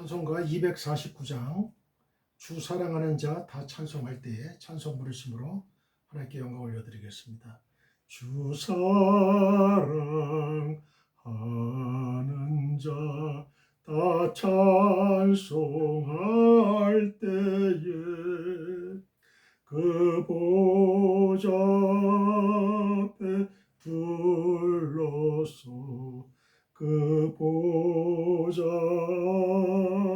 찬송가 249장 주 사랑하는 자 다 찬송할 때에 찬송 부르심으로 하나님께 영광 올려드리겠습니다. 주 사랑하는 자 다 찬송할 때에 그 보좌 앞에 둘러서 그 보좌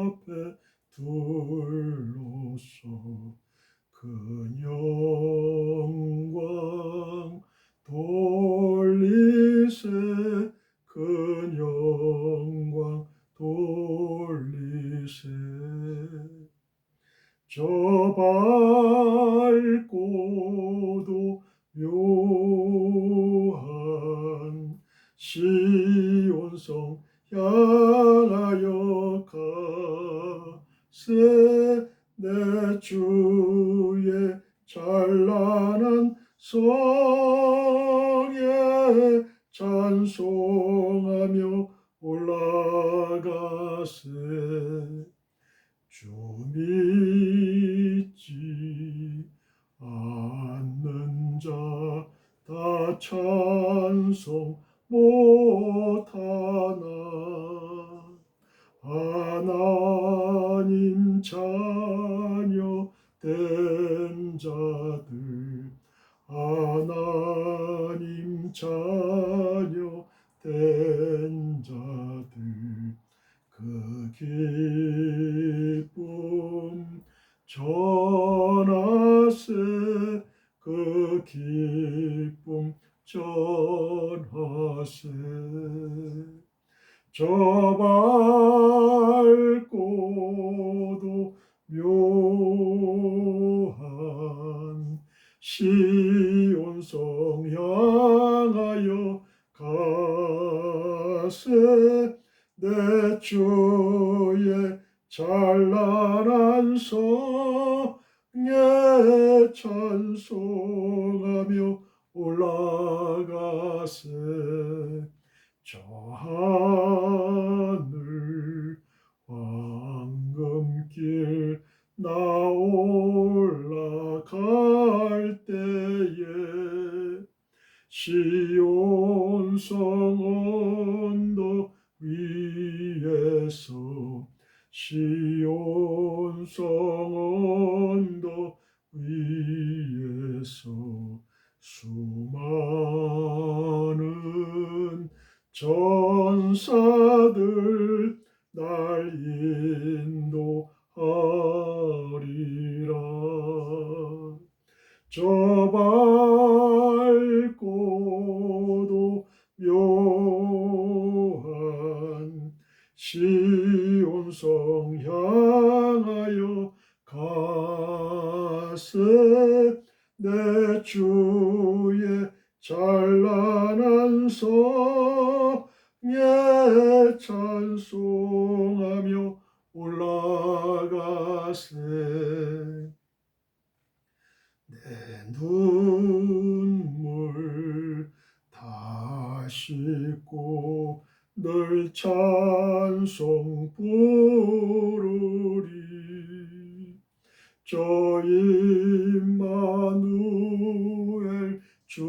앞에 둘러서 그 영광 돌리세 그 영광 돌리세 저 밝고도 묘한 시온성 향하여 가세 내 주의 찬란한 성에 찬송하며 올라가세 주 믿지 않는 자 다 찬송 못하나 하나님 자녀 된 자들 하나님 자녀 된 자들 그 기쁨 전하세 그 기쁨 전하세 저 밝고도 묘한 시온성 향하여 가세 내 주의 찬란한 성에 찬송하며 올라가세 저 하늘 황금길 나 올라갈 때에 시온성 언덕 위에서 시온성 언덕 위에서 수많은 전사들 날 인도하리라 저 밝고도 묘한 시온성 향하여 가세 내 주의 찬란한 성에 찬송하며 올라가세 내 눈물 다 씻고 늘 찬송 부르리 저 임마누엘 주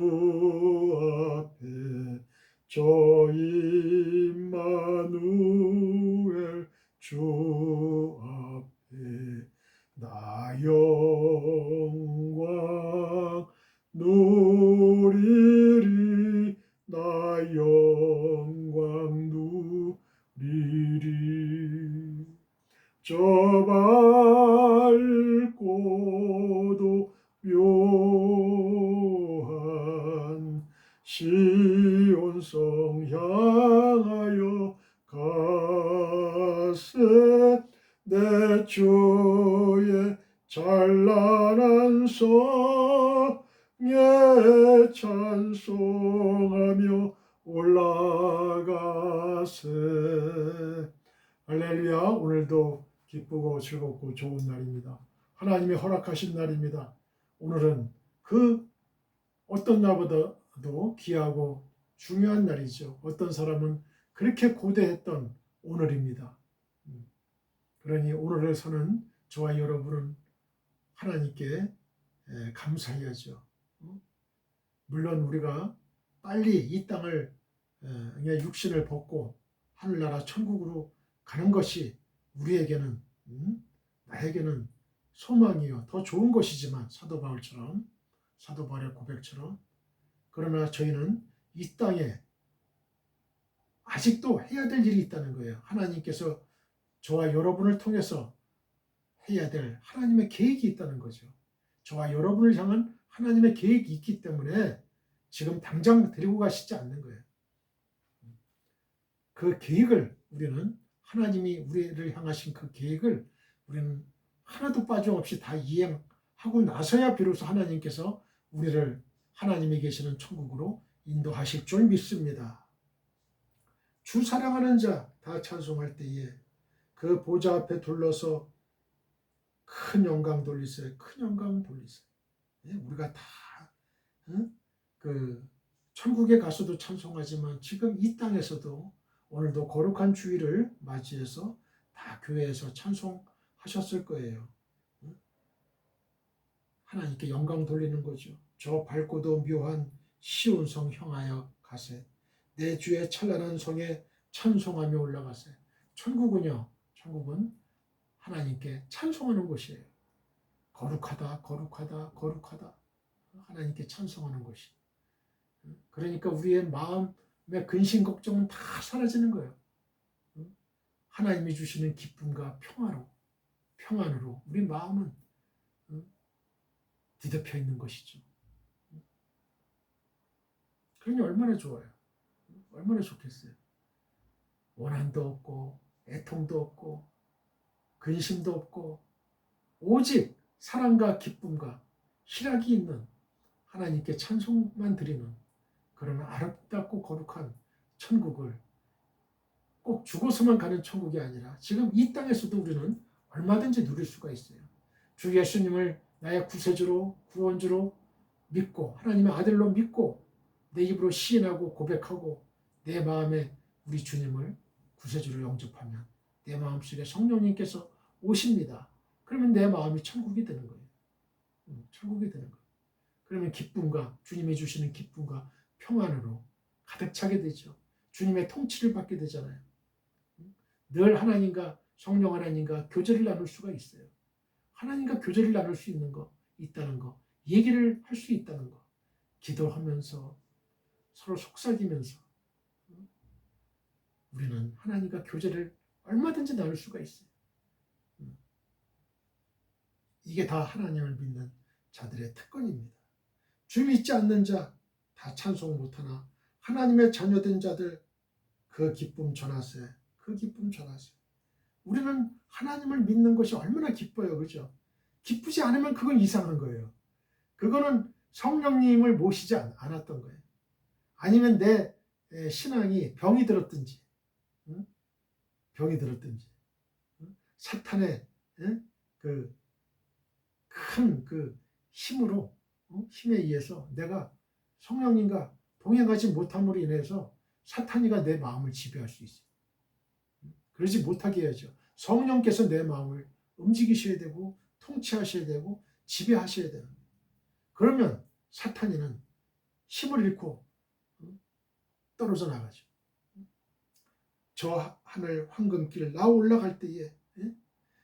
앞에 저 임마누엘 주 앞에 나 영광 누리리 나 영광 누리리 저 밝고도 묘한 시온성 향하여 가세 내 주의 찬란한 성에 찬송하며 올라가세 할렐루야. 오늘도 기쁘고 즐겁고 좋은 날입니다. 하나님이 허락하신 날입니다. 오늘은 그 어떤 날보다도 귀하고 중요한 날이죠. 어떤 사람은 그렇게 고대했던 오늘입니다. 그러니 오늘에서는 저와 여러분은 하나님께 감사해야죠. 물론 우리가 빨리 이 땅을 그냥 육신을 벗고 하늘나라 천국으로 가는 것이 우리에게는 나에게는 소망이요 더 좋은 것이지만 사도 바울의 고백처럼 그러나 저희는 이 땅에 아직도 해야 될 일이 있다는 거예요. 하나님께서 저와 여러분을 통해서 해야 될 하나님의 계획이 있다는 거죠. 저와 여러분을 향한 하나님의 계획이 있기 때문에 지금 당장 데리고 가시지 않는 거예요. 그 계획을 우리는 하나님이 우리를 향하신 그 계획을 우리는 하나도 빠짐없이 다 이행하고 나서야 비로소 하나님께서 우리를 하나님이 계시는 천국으로 인도하실 줄 믿습니다. 주 사랑하는 자 다 찬송할 때에 그 보좌 앞에 둘러서 큰 영광 돌리세요. 큰 영광 돌리세요. 우리가 다 그 천국에 가서도 찬송하지만 지금 이 땅에서도 오늘도 거룩한 주일을 맞이해서 다 교회에서 찬송하셨을 거예요. 하나님께 영광 돌리는 거죠. 저 밝고도 묘한 시온 성 향하여 가세. 내 주의 찬란한 성에 찬송하며 올라가세. 천국은요. 천국은 하나님께 찬송하는 곳이에요. 거룩하다, 거룩하다, 거룩하다. 하나님께 찬송하는 것이. 그러니까 우리의 마음의 근심 걱정은 다 사라지는 거예요. 하나님이 주시는 기쁨과 평안으로 우리 마음은 뒤덮여 있는 것이죠. 그러니 얼마나 좋아요. 얼마나 좋겠어요. 원한도 없고 애통도 없고 근심도 없고 오직 사랑과 기쁨과 희락이 있는 하나님께 찬송만 드리는 그런 아름답고 거룩한 천국을 꼭 죽어서만 가는 천국이 아니라 지금 이 땅에서도 우리는 얼마든지 누릴 수가 있어요. 주 예수님을 나의 구세주로 구원주로 믿고 하나님의 아들로 믿고 내 입으로 시인하고 고백하고 내 마음에 우리 주님을 구세주로 영접하면 내 마음속에 성령님께서 오십니다. 그러면 내 마음이 천국이 되는 거예요. 천국이 되는 거예요. 그러면 기쁨과 주님이 주시는 기쁨과 평안으로 가득 차게 되죠. 주님의 통치를 받게 되잖아요. 늘 하나님과 성령 하나님과 교제를 나눌 수가 있어요. 하나님과 교제를 나눌 수 있는 거 있다는 거, 얘기를 할 수 있다는 거, 기도하면서 서로 속삭이면서 우리는 하나님과 교제를 얼마든지 나눌 수가 있어요. 이게 다 하나님을 믿는 자들의 특권입니다. 주 믿지 않는 자 다 찬송 못하나 하나님의 자녀된 자들 그 기쁨 전하세. 그 기쁨 전하세. 우리는 하나님을 믿는 것이 얼마나 기뻐요. 그죠? 기쁘지 않으면 그건 이상한 거예요. 그거는 성령님을 모시지 않았던 거예요. 아니면 내 신앙이 병이 들었든지 사탄의 그 큰 그 힘으로 힘에 의해서 내가 성령님과 동행하지 못함으로 인해서 사탄이가 내 마음을 지배할 수 있어요. 그러지 못하게 해야죠. 성령께서 내 마음을 움직이셔야 되고 통치하셔야 되고 지배하셔야 되는 거예요. 그러면 사탄이는 힘을 잃고 떨어져 나가죠. 저 하늘 황금길 나 올라갈 때에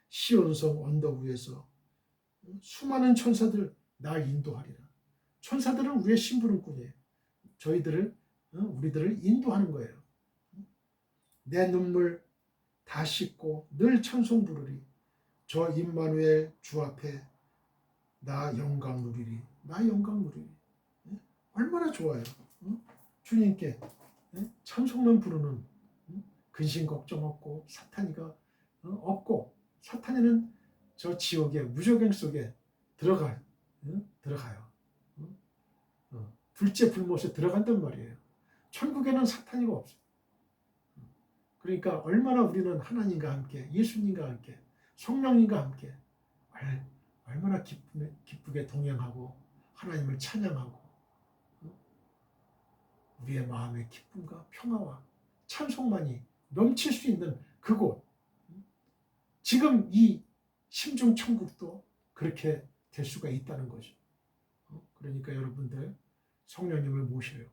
시온성 언덕 위에서 수많은 천사들 날 인도하리라. 천사들은 우리의 심부름꾼이에요. 우리들을 인도하는 거예요. 내 눈물 다 씻고 늘 찬송 부르리. 저 임마누엘 주 앞에 나 영광 누리리. 나 영광 누리리. 얼마나 좋아요. 주님께 찬송만 부르는 근심 걱정 없고 사탄이가 없고 사탄이는 저 지옥의 무저갱 속에 들어가요. 둘째 불못에 들어간단 말이에요. 천국에는 사탄이가 없어요. 그러니까 얼마나 우리는 하나님과 함께 예수님과 함께 성령님과 함께 얼마나 기쁘게 동행하고 하나님을 찬양하고 우리의 마음의 기쁨과 평화와 찬송만이 넘칠 수 있는 그곳 지금 이 심중천국도 그렇게 될 수가 있다는 거죠. 그러니까 여러분들 성령님을 모셔요.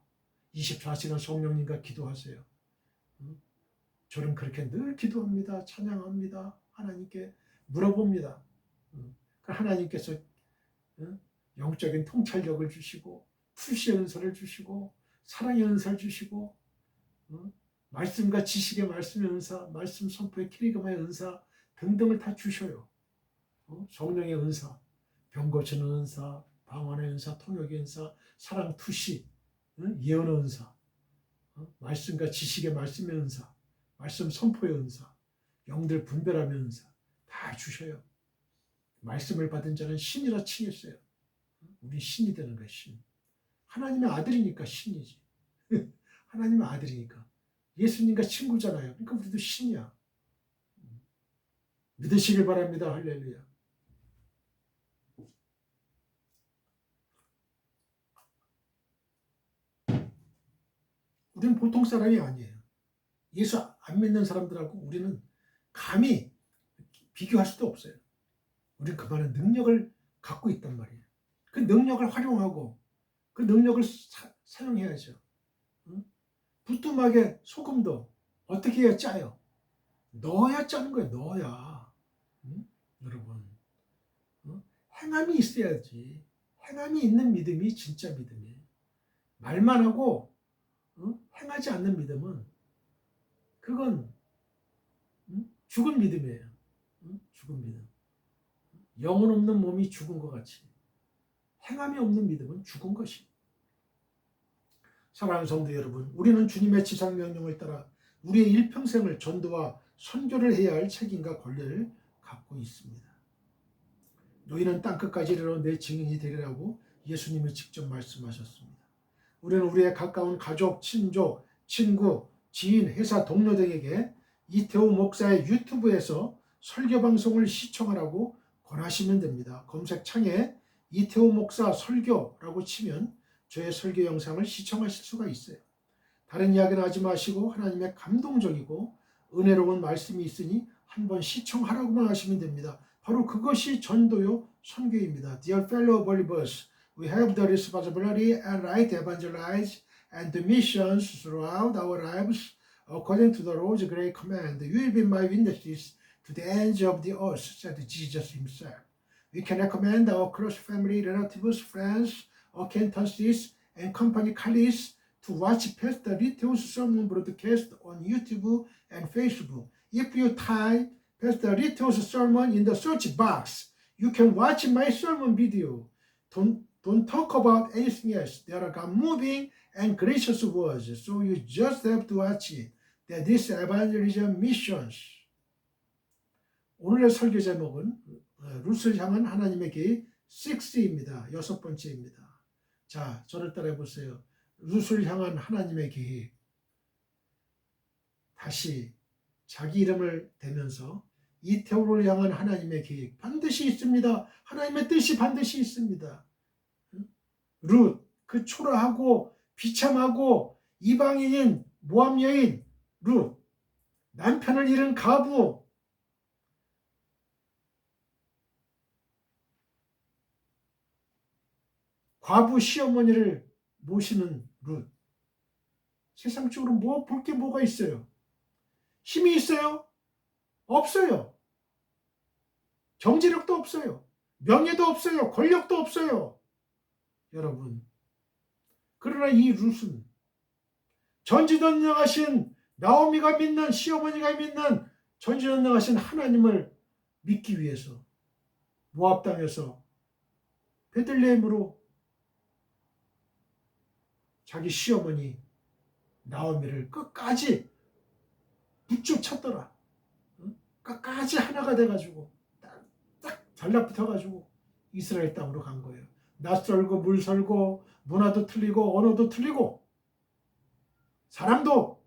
24시간 성령님과 기도하세요. 저는 그렇게 늘 기도합니다. 찬양합니다. 하나님께 물어봅니다. 하나님께서 영적인 통찰력을 주시고 풀시의 은사를 주시고 사랑의 은사를 주시고 말씀과 지식의 말씀의 은사, 말씀 선포의 키리그마의 은사 등등을 다 주셔요. 성령의 은사, 병 고치는 은사, 방언의 은사, 통역의 은사, 사랑 투시, 예언의 은사, 말씀과 지식의 말씀의 은사, 말씀 선포의 은사, 영들 분별하는 은사 다 주셔요. 말씀을 받은 자는 신이라 칭했어요. 우리 신이 되는 거야, 신. 하나님의 아들이니까 신이지. 하나님의 아들이니까. 예수님과 친구잖아요. 그러니까 우리도 신이야. 믿으시길 바랍니다. 할렐루야. 우리는 보통 사람이 아니에요. 예수 안 믿는 사람들하고 우리는 감히 비교할 수도 없어요. 우리는 그만한 능력을 갖고 있단 말이에요. 그 능력을 활용하고 그 능력을 사용해야죠. 부뚜막에 소금도 어떻게 해야 짜요? 넣어야 짜는 거예요. 넣어야. 여러분, 행함이 있어야지. 행함이 있는 믿음이 진짜 믿음이에요. 말만 하고 행하지 않는 믿음은 그건 죽은 믿음이에요. 죽은 믿음. 영혼 없는 몸이 죽은 것 같이 행함이 없는 믿음은 죽은 것이. 사랑하는 성도 여러분, 우리는 주님의 지상명령을 따라 우리의 일평생을 전도와 선교를 해야 할 책임과 권리를 갖고 있습니다. 너희는 땅끝까지 이르러 내 증인이 되리라고 예수님이 직접 말씀하셨습니다. 우리는 우리의 가까운 가족, 친족, 친구, 지인, 회사 동료 등에게 이태호 목사의 유튜브에서 설교 방송을 시청하라고 권하시면 됩니다. 검색창에 이태호 목사 설교라고 치면 저의 설교 영상을 시청하실 수가 있어요. 다른 이야기는 하지 마시고 하나님의 감동적이고 은혜로운 말씀이 있으니 한번 시청하라고만 하시면 됩니다. 바로 그것이 전도요 선교입니다. Dear fellow believers, we have the responsibility and right to evangelize and do missions throughout our lives according to the Lord's great command. You will be my witnesses to the ends of the earth, said Jesus himself. We can recommend our close family, relatives, friends, acquaintances, and company colleagues to watch Pastor Rito's sermon broadcast on YouTube and Facebook. If you type Pastor Rito's sermon in the search box, you can watch my sermon video. Don't talk about anything else. There are moving and gracious words, so you just have to watch it. That is evangelism missions. 오늘의 설교 제목은 룻을 향한 하나님의 계획 6입니다. 6번째입니다. 자, 저를 따라해 보세요. 룻을 향한 하나님의 계획. 다시 자기 이름을 대면서 이태호를 향한 하나님의 계획 반드시 있습니다. 하나님의 뜻이 반드시 있습니다. 룻, 그 초라하고 비참하고 이방인인 모압 여인 룻, 남편을 잃은 가부, 과부 시어머니를 모시는 룻. 세상적으로 뭐 볼 게 뭐가 있어요? 힘이 있어요? 없어요. 경제력도 없어요. 명예도 없어요. 권력도 없어요. 여러분, 그러나 이 룻은 전지전능하신 나오미가 믿는, 시어머니가 믿는 전지전능하신 하나님을 믿기 위해서 모압 땅에서 베들레헴으로 자기 시어머니 나오미를 끝까지 붙잡 쳤더라. 끝까지 하나가 돼가지고 딱 달라붙어가지고 이스라엘 땅으로 간 거예요. 낯설고 물설고 문화도 틀리고 언어도 틀리고 사람도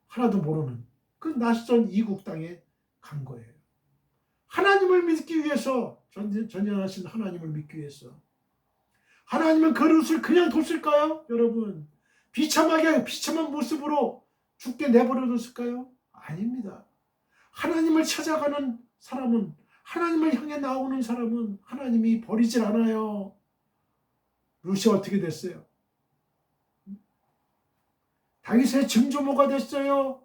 하나도 모르는 그 낯선 이국 땅에 간 거예요. 하나님을 믿기 위해서, 전능하신 하나님을 믿기 위해서. 하나님은 그 룻을 그냥 뒀을까요? 여러분, 비참한 모습으로 죽게 내버려 뒀을까요? 아닙니다. 하나님을 찾아가는 사람은, 하나님을 향해 나오는 사람은 하나님이 버리질 않아요. 룻이 어떻게 됐어요? 다윗의 증조모가 됐어요.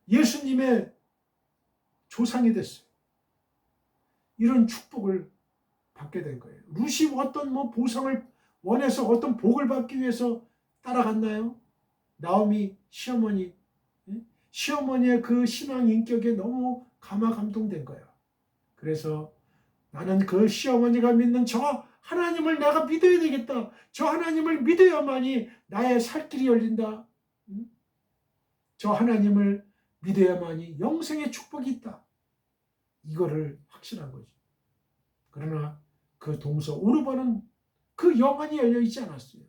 예수님의 조상이 됐어요. 이런 축복을 받게 된 거예요. 룻이 어떤 보상을 원해서 어떤 복을 받기 위해서 따라갔나요? 나오미 시어머니, 시어머니의 그 신앙 인격에 너무 감동된 거예요. 그래서 나는 그 시어머니가 믿는 저 하나님을 내가 믿어야 되겠다. 저 하나님을 믿어야만이 나의 살 길이 열린다. 저 하나님을 믿어야만이 영생의 축복이 있다. 이거를 확신한 거죠. 그러나 그 동서 오르바는 그 영안이 열려있지 않았어요.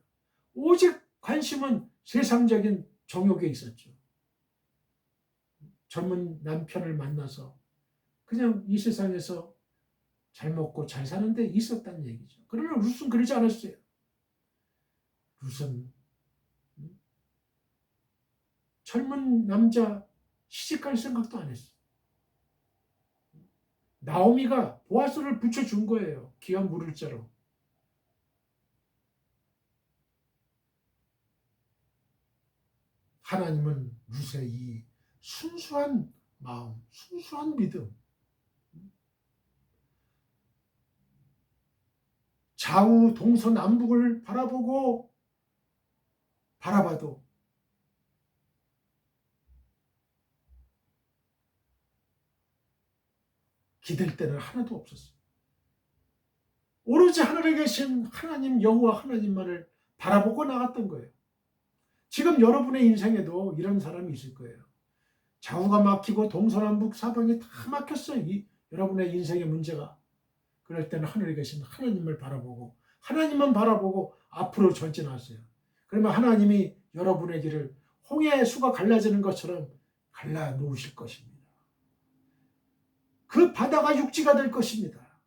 오직 관심은 세상적인 정욕에 있었죠. 젊은 남편을 만나서 그냥 이 세상에서 잘 먹고 잘 사는 데 있었다는 얘기죠. 그러나 룻은 그러지 않았어요. 룻은 젊은 남자 시집갈 생각도 안 했어요. 나오미가 보아스를 붙여준 거예요. 귀한 물을 자로. 하나님은 룻의 이 순수한 마음, 순수한 믿음, 좌우 동서남북을 바라봐도 기댈 데는 하나도 없었어요. 오로지 하늘에 계신 하나님 여호와 하나님만을 바라보고 나갔던 거예요. 지금 여러분의 인생에도 이런 사람이 있을 거예요. 좌우가 막히고 동서남북 사방이 다 막혔어요. 여러분의 인생의 문제가. 그럴 때는 하늘에 계신 하나님을 바라보고 하나님만 바라보고 앞으로 전진하세요. 그러면 하나님이 여러분의 길을 홍해의 수가 갈라지는 것처럼 갈라 놓으실 것입니다. 그 바다가 육지가 될 것입니다.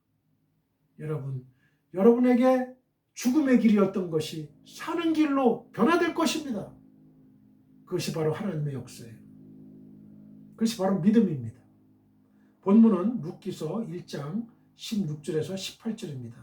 여러분에게 죽음의 길이었던 것이 사는 길로 변화될 것입니다. 그것이 바로 하나님의 역사예요. 그것이 바로 믿음입니다. 본문은 룻기서 1장 16절에서 18절입니다.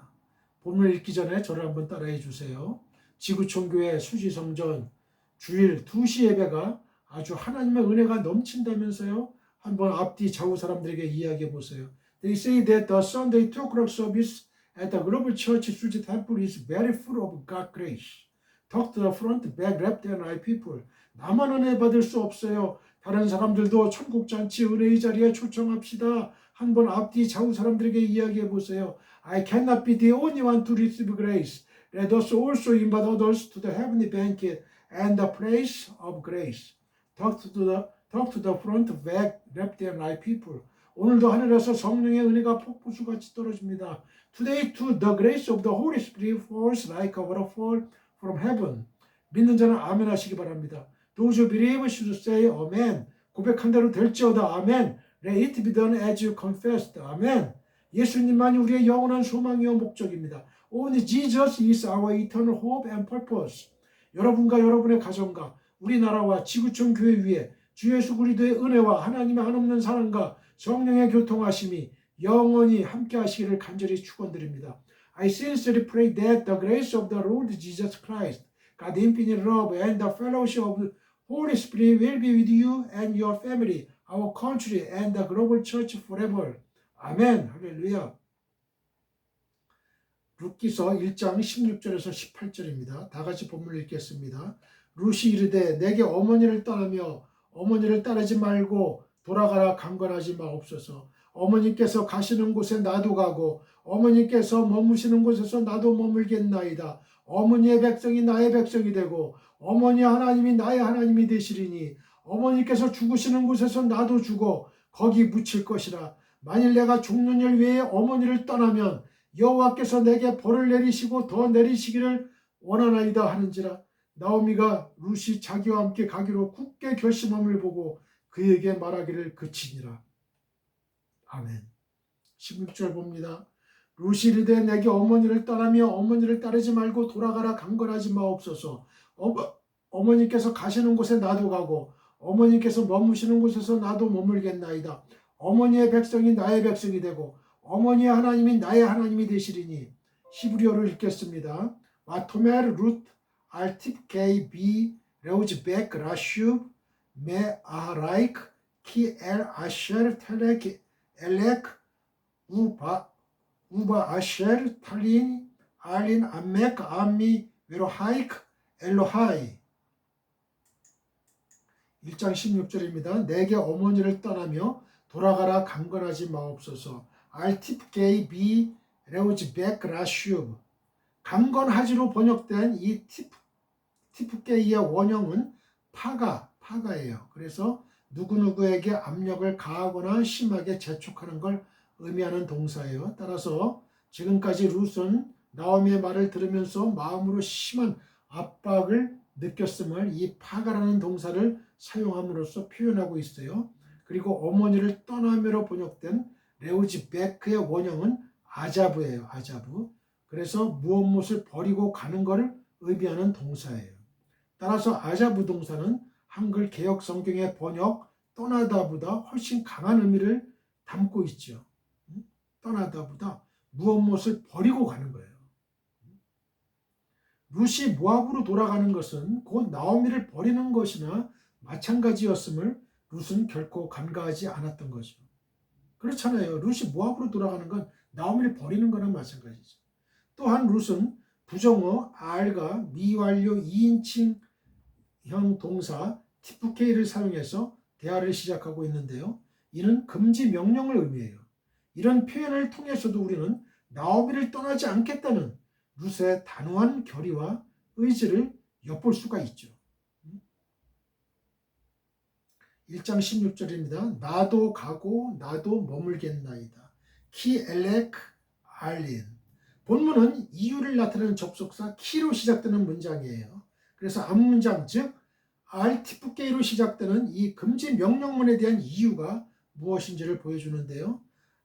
본문 읽기 전에 저를 한번 따라해 주세요. 지구촌교회 수지성전 주일 2시 예배가 아주 하나님의 은혜가 넘친다면서요. 한번 앞뒤 좌우 사람들에게 이야기해 보세요. They say that the Sunday 2 o'clock service at the Global Church Suji Temple is very full of God's grace. Talk to the front, back, left and right people. 나만 은혜 받을 수 없어요. 다른 사람들도 천국잔치 은혜의 자리에 초청합시다. 한번 앞뒤 좌우 사람들에게 이야기해 보세요. I cannot be the only one to receive grace. Let us also invite others to the heavenly banquet and the place of grace. Talk to the front, back, left and right people. 오늘도 하늘에서 성령의 은혜가 폭포수같이 떨어집니다. Today too the grace of the Holy Spirit falls like a waterfall from heaven. 믿는 자는 아멘 하시기 바랍니다. Those who believe should say amen. 고백한 대로 될지어다. 아멘. Let it be done as you confessed. 아멘. 예수님만이 우리의 영원한 소망이요 목적입니다. Only Jesus is our eternal hope and purpose. 여러분과 여러분의 가정과 우리나라와 지구촌 교회 위에 주 예수 그리스도의 은혜와 하나님의 한없는 사랑과 성령의 교통하심이 영원히 함께 하시기를 간절히 축원드립니다. I sincerely pray that the grace of the Lord Jesus Christ, God's infinite love and the fellowship of the Holy Spirit will be with you and your family, our country and the global church forever. 아멘. 할렐루야. 룻기서 1장 16절에서 18절입니다. 다 같이 본문을 읽겠습니다. 룻이 이르되 내게 어머니를 떠나며 어머니를 따르지 말고 돌아가라 강건하지 마옵소서. 어머니께서 가시는 곳에 나도 가고 어머니께서 머무시는 곳에서 나도 머물겠나이다. 어머니의 백성이 나의 백성이 되고 어머니 하나님이 나의 하나님이 되시리니 어머니께서 죽으시는 곳에서 나도 죽어 거기 묻힐 것이라. 만일 내가 죽는 일 외에 어머니를 떠나면 여호와께서 내게 벌을 내리시고 더 내리시기를 원하나이다 하는지라. 나오미가 룻이 자기와 함께 가기로 굳게 결심함을 보고 그에게 말하기를 그치니라. 아멘. 16절 봅니다. 룻이 이르되 내게 어머니를 떠나며 어머니를 따르지 말고 돌아가라 강건하지 마옵소서. 어머니께서 가시는 곳에 나도 가고 어머니께서 머무시는 곳에서 나도 머물겠나이다. 어머니의 백성이 나의 백성이 되고 어머니의 하나님이 나의 하나님이 되시리니. 히브리어를 읽겠습니다. 와토멜 룻 알팁 게이 비 레우즈 백 라슈브 메 아하라이크 키 엘 아쉘 텔렉 엘렉 우바 아쉘 탈린 알린 암메크 암미 외로하이크 엘로하이. 1장 16절입니다. 내게 어머니를 떠나며 돌아가라 강건하지 마옵소서. 알티프게이 비 레오지 백 라슈브. 강건하지로 번역된 이 티프게이의 원형은 파가예요. 그래서 누구누구에게 압력을 가하거나 심하게 재촉하는 걸 의미하는 동사예요. 따라서 지금까지 룻은 나오미의 말을 들으면서 마음으로 심한 압박을 느꼈음을 이 파가라는 동사를 사용함으로써 표현하고 있어요. 그리고 어머니를 떠나며로 번역된 레우지 베크의 원형은 아자브예요. 아자브. 그래서 무엇을 버리고 가는 것을 의미하는 동사예요. 따라서 아자브 동사는 한글 개역 성경의 번역 떠나다보다 훨씬 강한 의미를 담고 있죠. 떠나다보다 무엇을 버리고 가는 거예요. 룻이 모압으로 돌아가는 것은 곧 나오미를 버리는 것이나 마찬가지였음을 룻은 결코 간과하지 않았던 거죠. 그렇잖아요. 룻이 모압으로 돌아가는 건 나오미를 버리는 거나 마찬가지죠. 또한 룻은 부정어 알과 미완료 2인칭형 동사 티프케이를 사용해서 대화를 시작하고 있는데요. 이는 금지 명령을 의미해요. 이런 표현을 통해서도 우리는 나오미를 떠나지 않겠다는 룻의 단호한 결의와 의지를 엿볼 수가 있죠. 1장 16절입니다. 나도 가고 나도 머물겠나이다. 키 엘렉 알린. 본문은 이유를 나타내는 접속사 키로 시작되는 문장이에요. 그래서 앞문장 즉 알티프게이로 시작되는 이 금지 명령문에 대한 이유가 무엇인지를 보여주는데요.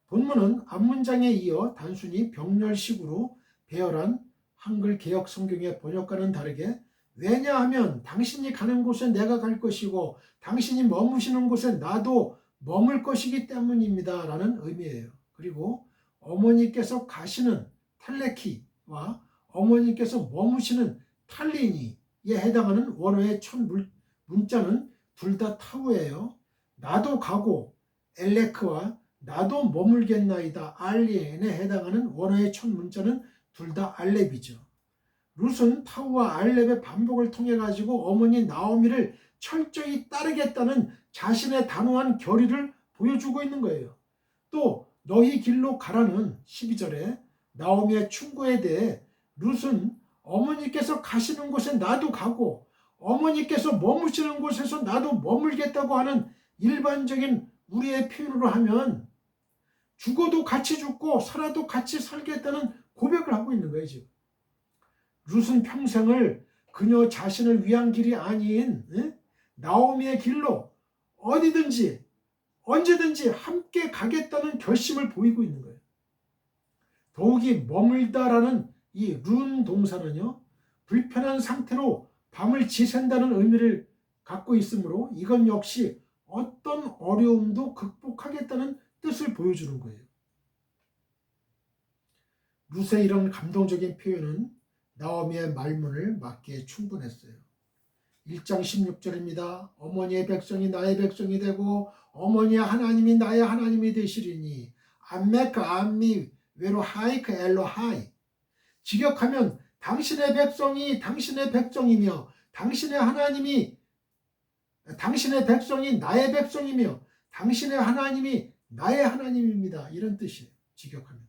본문은 앞문장에 이어 단순히 병렬식으로 배열한 한글 개역 성경의 번역과는 다르게 왜냐하면 당신이 가는 곳에 내가 갈 것이고 당신이 머무시는 곳에 나도 머물 것이기 때문입니다 라는 의미예요. 그리고 어머니께서 가시는 텔레키와 어머니께서 머무시는 탈리니에 해당하는 원어의 첫 문자는 둘 다 타우예요. 나도 가고 엘레크와 나도 머물겠나이다 알리엔에 해당하는 원어의 첫 문자는 둘 다 알렙이죠. 룻은 타우와 알렙의 반복을 통해 가지고 어머니 나오미를 철저히 따르겠다는 자신의 단호한 결의를 보여주고 있는 거예요. 또 너희 길로 가라는 12절에 나오미의 충고에 대해 룻은 어머니께서 가시는 곳에 나도 가고 어머니께서 머무시는 곳에서 나도 머물겠다고 하는 일반적인 우리의 표현으로 하면 죽어도 같이 죽고 살아도 같이 살겠다는 고백을 하고 있는 거예요. 지금 룻은 평생을 그녀 자신을 위한 길이 아닌 나오미의 길로 어디든지 언제든지 함께 가겠다는 결심을 보이고 있는 거예요. 더욱이 머물다라는 이 룬 동사는요, 불편한 상태로 밤을 지샌다는 의미를 갖고 있으므로 이건 역시 어떤 어려움도 극복하겠다는 뜻을 보여주는 거예요. 룻의 이런 감동적인 표현은 나오미의 말문을 막기에 충분했어요. 1장 16절입니다. 어머니의 백성이 나의 백성이 되고 어머니의 하나님이 나의 하나님이 되시리니 암메크 암미 외로하이크 엘로하이. 직역하면 당신의 백성이 당신의 백성이며 당신의 백성이 나의 백성이며 당신의 하나님이 나의 하나님입니다. 이런 뜻이에요. 직역하면.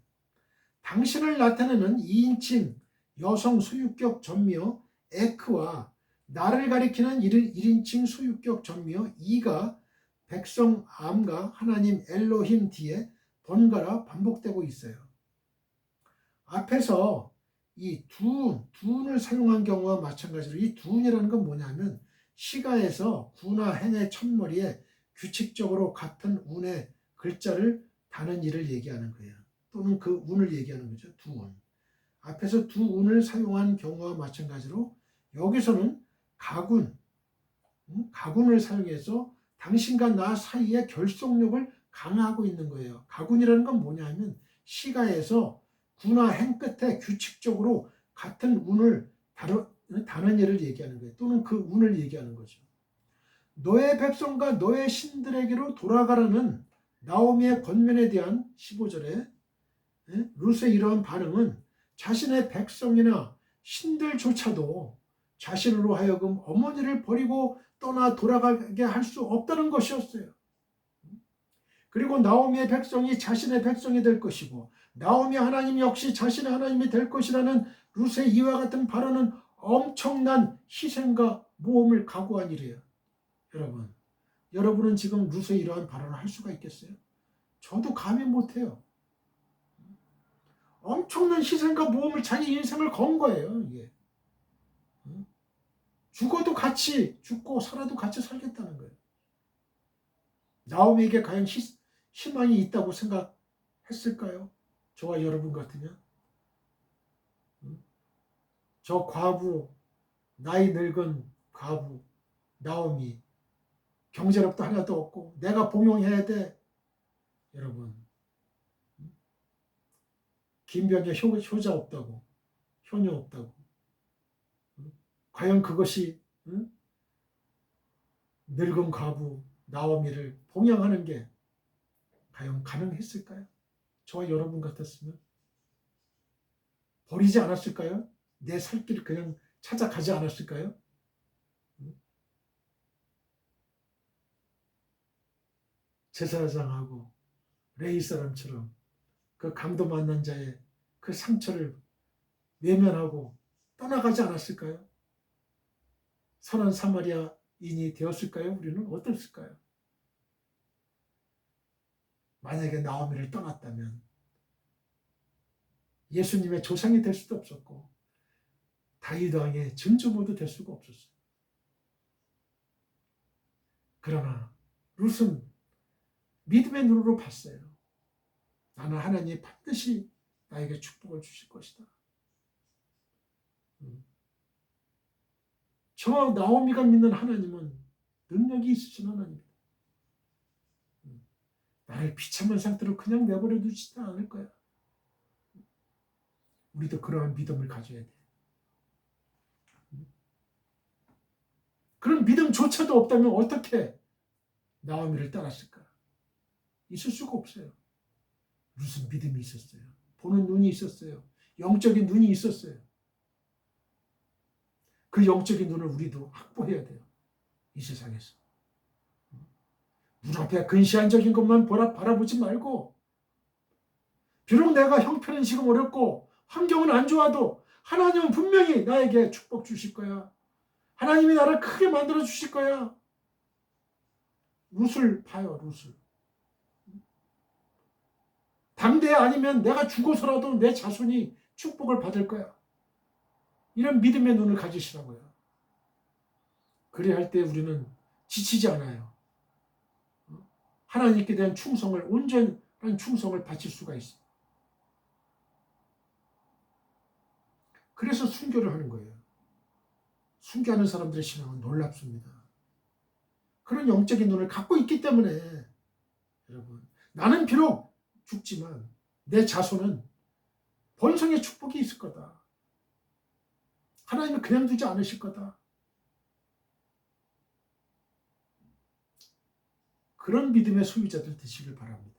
당신을 나타내는 2인칭 여성 소유격 전미어 에크와 나를 가리키는 1인칭 소유격 전미어 이가 백성 암과 하나님 엘로힘 뒤에 번갈아 반복되고 있어요. 앞에서 이 두운을 사용한 경우와 마찬가지로 이 두운이라는 건 뭐냐면 시가에서 구나 행의 첫머리에 규칙적으로 같은 운의 글자를 다는 일을 얘기하는 거예요. 또는 그 운을 얘기하는 거죠. 두운. 앞에서 두운을 사용한 경우와 마찬가지로 여기서는 가군, 가군을 사용해서 당신과 나 사이의 결속력을 강화하고 있는 거예요. 가군이라는 건 뭐냐면 시가에서 구나 행 끝에 규칙적으로 같은 운을 다른 예를 얘기하는 거예요. 또는 그 운을 얘기하는 거죠. 너의 백성과 너의 신들에게로 돌아가라는 나오미의 권면에 대한 15절에 룻의 이러한 반응은 자신의 백성이나 신들조차도 자신으로 하여금 어머니를 버리고 떠나 돌아가게 할 수 없다는 것이었어요. 그리고 나오미의 백성이 자신의 백성이 될 것이고 나오미 하나님 역시 자신의 하나님이 될 것이라는 룻의 이와 같은 발언은 엄청난 희생과 모험을 각오한 일이에요. 여러분은 지금 룻의 이러한 발언을 할 수가 있겠어요? 저도 감히 못해요. 엄청난 희생과 모험을 자기 인생을 건 거예요. 이게. 죽어도 같이 죽고 살아도 같이 살겠다는 거예요. 나오미에게 과연 희망이 있다고 생각했을까요? 저와 여러분 같으면? 저 과부, 나이 늙은 과부, 나오미, 경제력도 하나도 없고 내가 봉용해야 돼. 여러분, 김병에 효자 없다고, 효녀 없다고. 과연 그것이 늙은 과부 나오미를 봉양하는 게 과연 가능했을까요? 저와 여러분 같았으면 버리지 않았을까요? 내 살 길을 그냥 찾아가지 않았을까요? 제사장하고 레위 사람처럼 그 강도 만난 자의 그 상처를 외면하고 떠나가지 않았을까요? 선한 사마리아인이 되었을까요? 우리는 어땠을까요? 만약에 나오미를 떠났다면 예수님의 조상이 될 수도 없었고 다윗 왕의 증조모도 될 수가 없었어요. 그러나 룻은 믿음의 눈으로 봤어요. 나는 하나님이 반드시 나에게 축복을 주실 것이다. 저 나오미가 믿는 하나님은 능력이 있으신 하나님입니다. 나를 비참한 상태로 그냥 내버려 두지도 않을 거야. 우리도 그러한 믿음을 가져야 돼. 그런 믿음조차도 없다면 어떻게 나오미를 따랐을까? 있을 수가 없어요. 무슨 믿음이 있었어요. 보는 눈이 있었어요. 영적인 눈이 있었어요. 그 영적인 눈을 우리도 확보해야 돼요. 이 세상에서. 눈앞에 근시안적인 것만 바라보지 말고 비록 내가 형편은 지금 어렵고 환경은 안 좋아도 하나님은 분명히 나에게 축복 주실 거야. 하나님이 나를 크게 만들어 주실 거야. 룻을 봐요. 룻을. 당대 아니면 내가 죽어서라도 내 자손이 축복을 받을 거야. 이런 믿음의 눈을 가지시라고요. 그래야 할 때 우리는 지치지 않아요. 하나님께 대한 충성을, 온전한 충성을 바칠 수가 있어요. 그래서 순교를 하는 거예요. 순교하는 사람들의 신앙은 놀랍습니다. 그런 영적인 눈을 갖고 있기 때문에 여러분, 나는 비록 죽지만 내 자손은 번성의 축복이 있을 거다. 하나님은 그냥 두지 않으실 거다. 그런 믿음의 소유자들 되시길 바랍니다.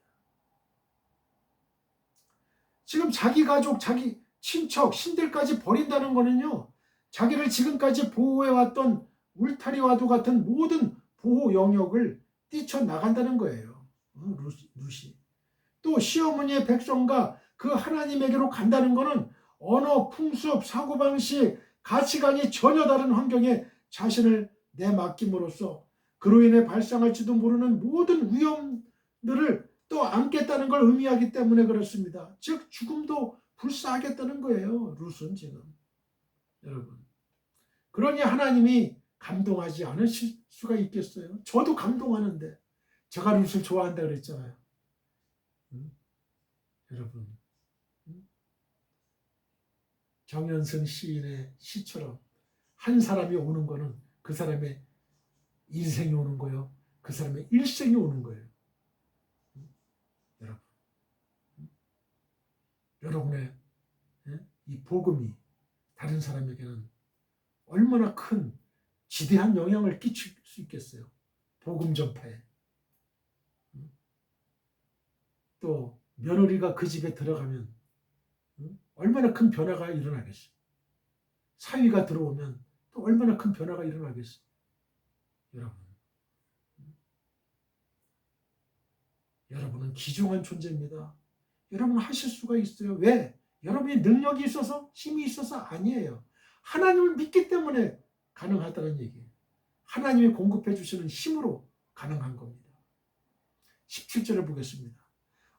지금 자기 가족, 자기 친척, 신들까지 버린다는 거는요, 자기를 지금까지 보호해왔던 울타리와도 같은 모든 보호 영역을 뛰쳐나간다는 거예요. 룻이. 또 시어머니의 백성과 그 하나님에게로 간다는 것은 언어, 풍습, 사고방식, 가치관이 전혀 다른 환경에 자신을 내맡김으로써 그로 인해 발생할지도 모르는 모든 위험들을 또 안겠다는 걸 의미하기 때문에 그렇습니다. 즉 죽음도 불사하겠다는 거예요. 룻은 지금. 여러분. 그러니 하나님이 감동하지 않으실 수가 있겠어요? 저도 감동하는데 제가 룻을 좋아한다 그랬잖아요. 여러분. 정연승 시인의 시처럼 한 사람이 오는 거는 그 사람의 인생이 오는 거예요. 그 사람의 일생이 오는 거예요. 여러분, 여러분의 이 복음이 다른 사람에게는 얼마나 큰 지대한 영향을 끼칠 수 있겠어요. 복음 전파에. 또 며느리가 그 집에 들어가면 얼마나 큰 변화가 일어나겠어요. 사위가 들어오면 또 얼마나 큰 변화가 일어나겠어요. 여러분은 귀중한 존재입니다. 여러분은 하실 수가 있어요. 왜? 여러분이 능력이 있어서, 힘이 있어서 아니에요. 하나님을 믿기 때문에 가능하다는 얘기예요. 하나님이 공급해 주시는 힘으로 가능한 겁니다. 17절을 보겠습니다.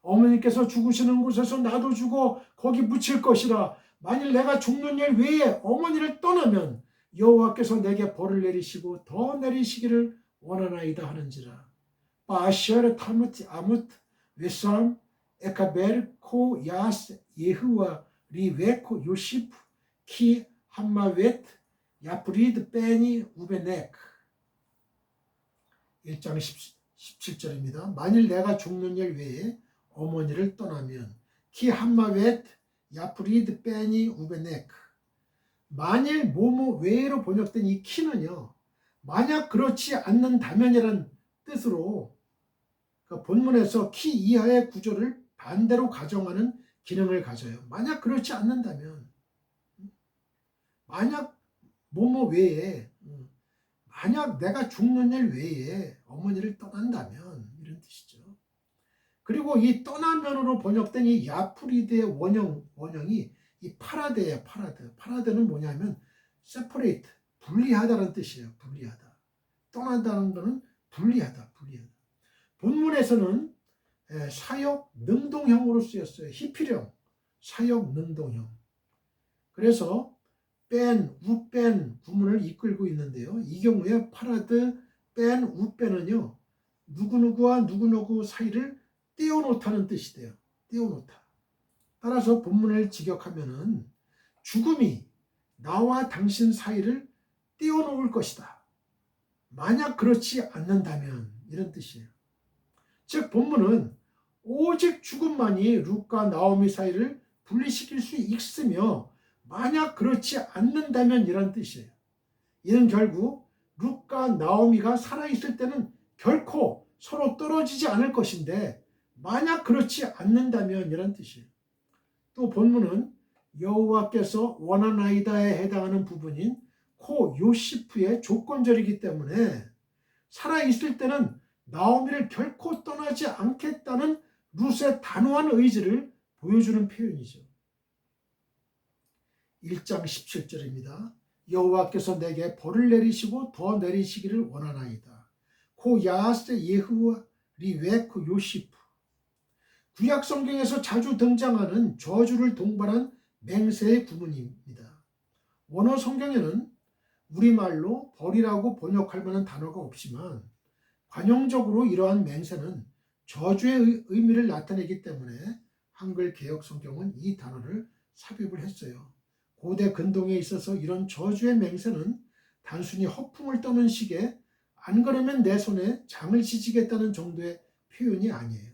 어머니께서 죽으시는 곳에서 나도 죽어 거기 묻힐 것이라. 만일 내가 죽는 일 외에 어머니를 떠나면 여호와께서 내게 벌을 내리시고 더 내리시기를 원하나이다 하는지라. 바셔르 타무트 아무트 웨삼 에카벨 코 야스 예후와 리웨코 요시프 키 함마웨트 야프리드 베니 우베네크. 1장 17절입니다. 만일 내가 죽는 일 외에 어머니를 떠나면 키 함마웨트 야프리드 베니 우베네크. 만일 뭐뭐 외로 번역된 이 키는요, 만약 그렇지 않는다면이란 뜻으로 그 본문에서 키 이하의 구조를 반대로 가정하는 기능을 가져요. 만약 그렇지 않는다면, 만약 뭐뭐 외에, 만약 내가 죽는 일 외에 어머니를 떠난다면 이런 뜻이죠. 그리고 이 떠나면으로 번역된 이 야프리드의 원형이 이 파라데예요. 파라데는 뭐냐면 separate, 분리하다는 뜻이에요. 분리하다. 떠난다는 것은 분리하다. 본문에서는 사역 능동형으로 쓰였어요. 히필형, 사역 능동형. 그래서 우뺀 구문을 이끌고 있는데요. 이 경우에 파라드, 우뺀은요, 누구누구와 누구누구 사이를 떼어놓다는 뜻이 돼요. 떼어놓다. 따라서 본문을 직역하면은 죽음이 나와 당신 사이를 떼어놓을 것이다. 만약 그렇지 않는다면 이런 뜻이에요. 즉 본문은 오직 죽음만이 룻과 나오미 사이를 분리시킬 수 있으며 만약 그렇지 않는다면 이런 뜻이에요. 이는 결국 룻과 나오미가 살아있을 때는 결코 서로 떨어지지 않을 것인데 만약 그렇지 않는다면 이런 뜻이에요. 또 본문은 여호와께서 원하나이다에 해당하는 부분인 코 요시프의 조건절이기 때문에 살아있을 때는 나오미를 결코 떠나지 않겠다는 룻의 단호한 의지를 보여주는 표현이죠. 1장 17절입니다. 여호와께서 내게 벌을 내리시고 더 내리시기를 원하나이다. 코 야하스 예후와 리웨크 요시프. 구약 성경에서 자주 등장하는 저주를 동반한 맹세의 구문입니다. 원어 성경에는 우리말로 벌이라고 번역할 만한 단어가 없지만 관용적으로 이러한 맹세는 저주의 의미를 나타내기 때문에 한글 개역 성경은 이 단어를 삽입을 했어요. 고대 근동에 있어서 이런 저주의 맹세는 단순히 허풍을 떠는 식의 안 그러면 내 손에 장을 지지겠다는 정도의 표현이 아니에요.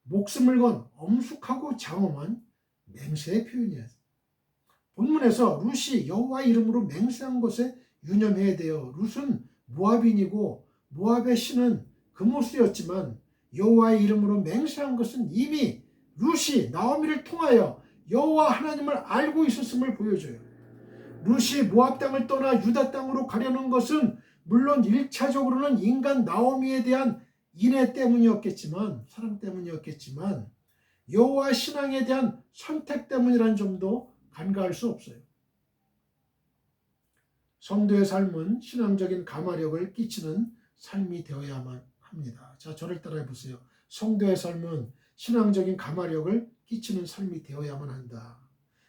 목숨을 건 엄숙하고 장엄한 맹세의 표현이에요. 본문에서 룻이 여호와의 이름으로 맹세한 것에 유념해야 돼요. 룻은 모압인이고 모압의 신은 그모스였지만 여호와의 이름으로 맹세한 것은 이미 룻이 나오미를 통하여 여호와 하나님을 알고 있었음을 보여줘요. 룻이 모압 땅을 떠나 유다 땅으로 가려는 것은 물론 1차적으로는 인간 나오미에 대한 인애 때문이었겠지만, 사랑 때문이었겠지만 여호와 신앙에 대한 선택 때문이라는 점도 간과할 수 없어요. 성도의 삶은 신앙적인 가마력을 끼치는 삶이 되어야만 합니다. 자, 저를 따라해 보세요. 성도의 삶은 신앙적인 가마력을 끼치는 삶이 되어야만 한다.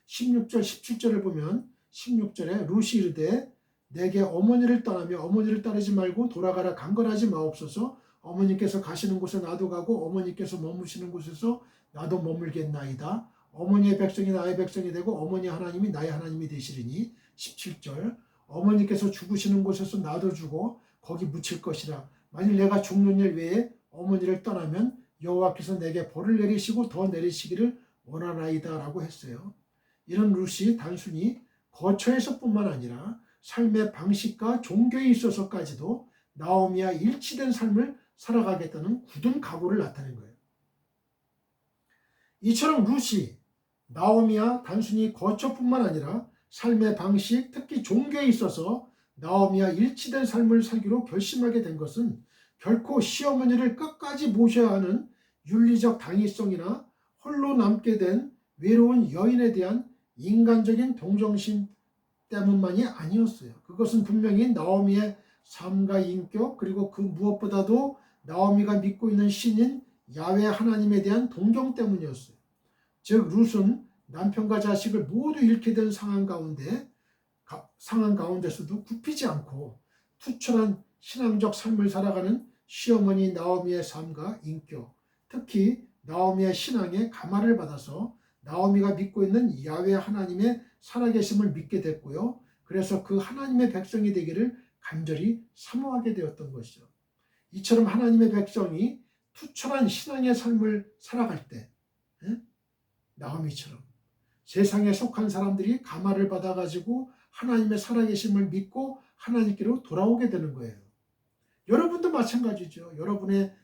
16절, 17절을 보면 16절에 룻이 이르되 내게 어머니를 떠나며 어머니를 따르지 말고 돌아가라 강건하지 마옵소서. 어머니께서 가시는 곳에 나도 가고 어머니께서 머무시는 곳에서 나도 머물겠나이다. 어머니의 백성이 나의 백성이 되고 어머니 하나님이 나의 하나님이 되시리니. 17절 어머니께서 죽으시는 곳에서 나도 죽어 거기 묻힐 것이라. 만일 내가 죽는 일 외에 어머니를 떠나면 여호와께서 내게 벌을 내리시고 더 내리시기를 원하나이다 라고 했어요. 이런 룻이 단순히 거처에서뿐만 아니라 삶의 방식과 종교에 있어서까지도 나오미와 일치된 삶을 살아가겠다는 굳은 각오를 나타낸 거예요. 이처럼 룻이 나오미와 단순히 거처뿐만 아니라 삶의 방식, 특히 종교에 있어서 나오미와 일치된 삶을 살기로 결심하게 된 것은 결코 시어머니를 끝까지 모셔야 하는 윤리적 당위성이나 홀로 남게 된 외로운 여인에 대한 인간적인 동정심 때문만이 아니었어요. 그것은 분명히 나오미의 삶과 인격, 그리고 그 무엇보다도 나오미가 믿고 있는 신인 야훼 하나님에 대한 동경 때문이었어요. 즉 룻은 남편과 자식을 모두 잃게 된 상황 가운데서도 굽히지 않고 투철한 신앙적 삶을 살아가는 시어머니 나오미의 삶과 인격, 특히 나오미의 신앙에 감화를 받아서 나오미가 믿고 있는 야훼 하나님의 살아계심을 믿게 됐고요. 그래서 그 하나님의 백성이 되기를 간절히 사모하게 되었던 것이죠. 이처럼 하나님의 백성이 투철한 신앙의 삶을 살아갈 때 나오미처럼 세상에 속한 사람들이 감화를 받아가지고 하나님의 살아계심을 믿고 하나님께로 돌아오게 되는 거예요. 여러분도 마찬가지죠. 여러분의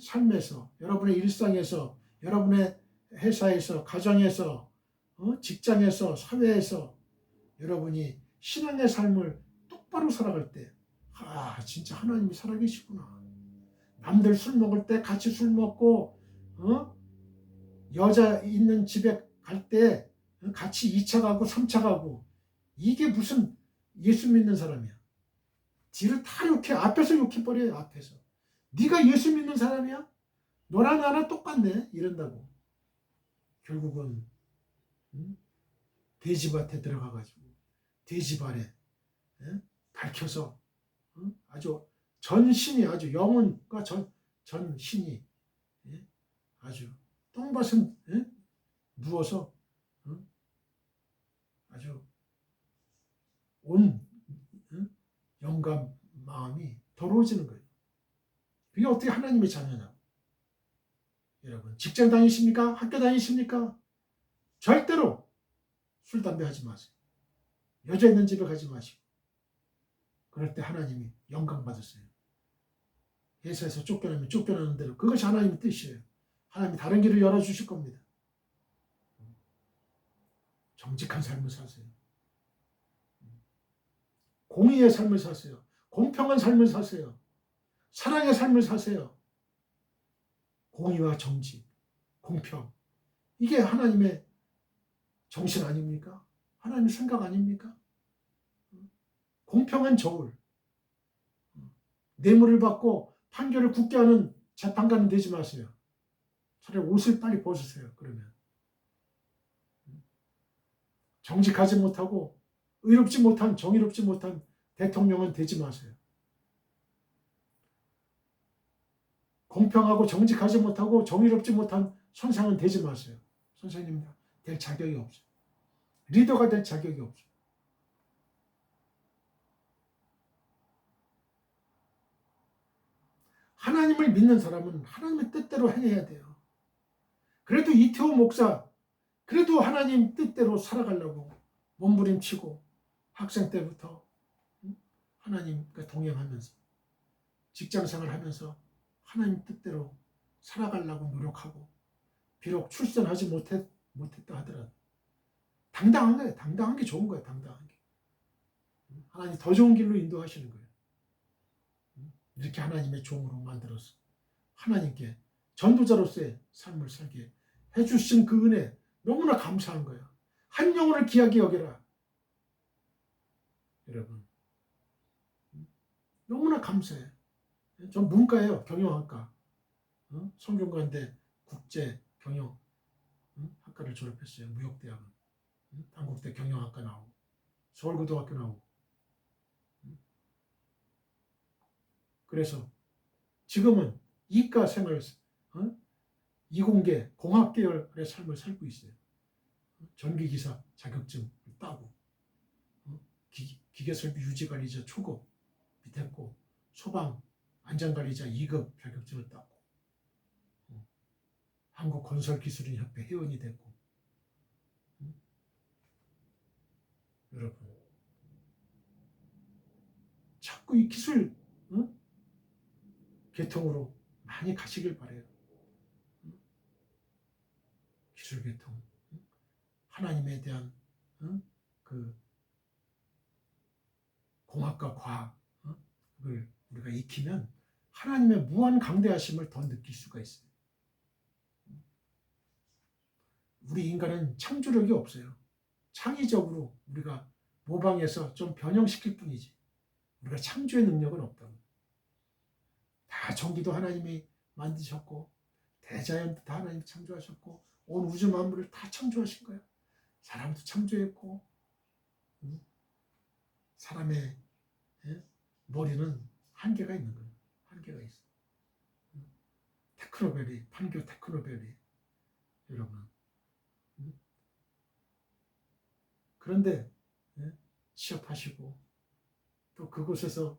삶에서, 여러분의 일상에서, 여러분의 회사에서, 가정에서, 직장에서, 사회에서 여러분이 신앙의 삶을 똑바로 살아갈 때, 진짜 하나님이 살아계시구나. 남들 술 먹을 때 같이 술 먹고, 여자 있는 집에 갈 때 같이 2차 가고 3차 가고, 이게 무슨 예수 믿는 사람이야. 뒤를 다 욕해. 앞에서 욕해버려요. 앞에서. 네가 예수 믿는 사람이야? 너랑 나랑 똑같네. 이런다고. 결국은 돼지밭에 들어가가지고 돼지 발에 밝혀서 아주 전신이 아주 영혼과 전신이 아주 똥밭에 누워서 아주 온 영감 마음이 더러워지는 거예요. 그게 어떻게 하나님의 자녀냐? 여러분 직장 다니십니까? 학교 다니십니까? 절대로 술, 담배 하지 마세요. 여자 있는 집에 가지 마시고. 그럴 때 하나님이 영광 받으세요. 회사에서 쫓겨나면 쫓겨나는 대로 그것이 하나님의 뜻이에요. 하나님이 다른 길을 열어주실 겁니다. 정직한 삶을 사세요. 공의의 삶을 사세요. 공평한 삶을 사세요. 사랑의 삶을 사세요. 공의와 정직, 공평. 이게 하나님의 정신 아닙니까? 하나님의 생각 아닙니까? 공평한 저울. 뇌물을 받고 판결을 굳게 하는 재판관은 되지 마세요. 차라리 옷을 빨리 벗으세요. 그러면. 정직하지 못하고 정의롭지 못한 대통령은 되지 마세요. 공평하고 정직하지 못하고 정의롭지 못한 선생은 되지 마세요. 선생님 될 자격이 없어요. 리더가 될 자격이 없어요. 하나님을 믿는 사람은 하나님의 뜻대로 행해야 돼요. 그래도 이태호 목사, 그래도 하나님 뜻대로 살아가려고 몸부림치고 학생 때부터 하나님과 동행하면서 직장생활 하면서 하나님 뜻대로 살아가려고 노력하고 비록 출세하지 못했다 하더라도 당당한 거예요. 당당한 게 좋은 거예요. 당당한 게. 하나님 더 좋은 길로 인도하시는 거예요. 이렇게 하나님의 종으로 만들어서 하나님께 전도자로서의 삶을 살게 해주신 그 은혜 너무나 감사한 거예요. 한 영혼을 귀하게 여겨라. 여러분 너무나 감사해요. 전 문과예요. 경영학과. 성균관대 국제경영 학과를 졸업했어요. 무역대학은. 한국대 경영학과 나오고 서울고등학교 나오고. 그래서 지금은 이과 생활, 이공계, 공학 계열의 삶을 살고 있어요. 전기기사 자격증 따고 기계설비 유지관리자 초급 밑에 했고 소방 안전관리자 2급 자격증을 땄고 한국건설기술인협회 회원이 됐고 여러분 자꾸 이 기술 계통으로 많이 가시길 바래요. 기술 계통 하나님에 대한 그 공학과 과학을 우리가 익히면 하나님의 무한 강대하심을 더 느낄 수가 있어요. 우리 인간은 창조력이 없어요. 창의적으로 우리가 모방해서 좀 변형시킬 뿐이지 우리가 창조의 능력은 없다고. 다 전기도 하나님이 만드셨고 대자연도 다 하나님이 창조하셨고 온 우주 만물을 다 창조하신 거예요. 사람도 창조했고 사람의 머리는 한계가 있는 거예요. 한계가 있어. 테크노벨이 판교 테크노벨이 여러분 그런데 취업하시고 또 그곳에서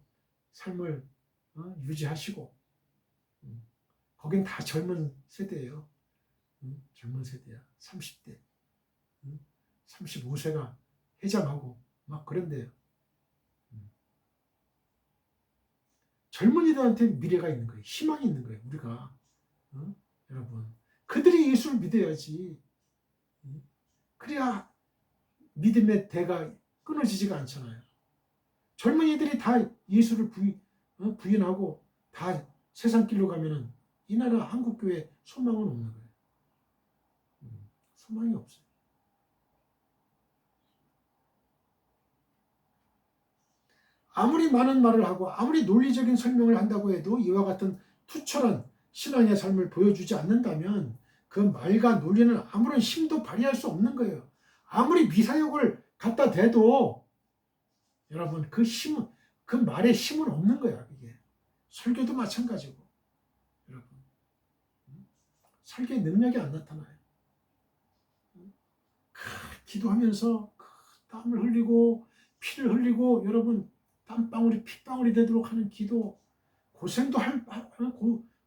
삶을 유지하시고 거긴 다 젊은 세대예요. 젊은 세대야. 30대 35세가 회장하고 막 그런데요. 젊은이들한테 미래가 있는 거예요. 희망이 있는 거예요. 우리가 여러분 그들이 예수를 믿어야지. 그래야 믿음의 대가 끊어지지가 않잖아요. 젊은이들이 다 예수를 부인하고 다 세상 길로 가면은 이 나라 한국교회 소망은 없는 거예요. 소망이 없어요. 아무리 많은 말을 하고 아무리 논리적인 설명을 한다고 해도 이와 같은 투철한 신앙의 삶을 보여주지 않는다면 그 말과 논리는 아무런 힘도 발휘할 수 없는 거예요. 아무리 미사역을 갖다 대도 여러분 그 힘은 그 말에 힘은 없는 거야. 이게 설교도 마찬가지고 여러분 설교의 능력이 안 나타나요. 기도하면서 땀을 흘리고 피를 흘리고 여러분 땀방울이 핏방울이 되도록 하는 기도 고생도 할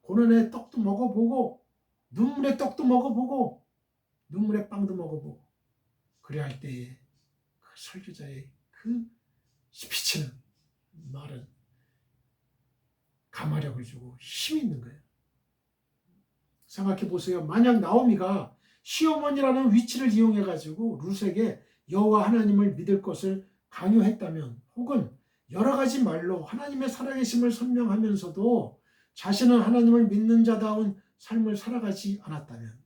고난의 떡도 먹어보고 눈물의 떡도 먹어보고 눈물의 빵도 먹어보고 그래야 할 때에 그 설교자의 그 피치는 말은 감화력을 주고 힘이 있는 거예요. 생각해 보세요. 만약 나오미가 시어머니라는 위치를 이용해 가지고 룻에게 여호와 하나님을 믿을 것을 강요했다면 혹은 여러 가지 말로 하나님의 살아계심을 설명하면서도 자신은 하나님을 믿는 자다운 삶을 살아가지 않았다면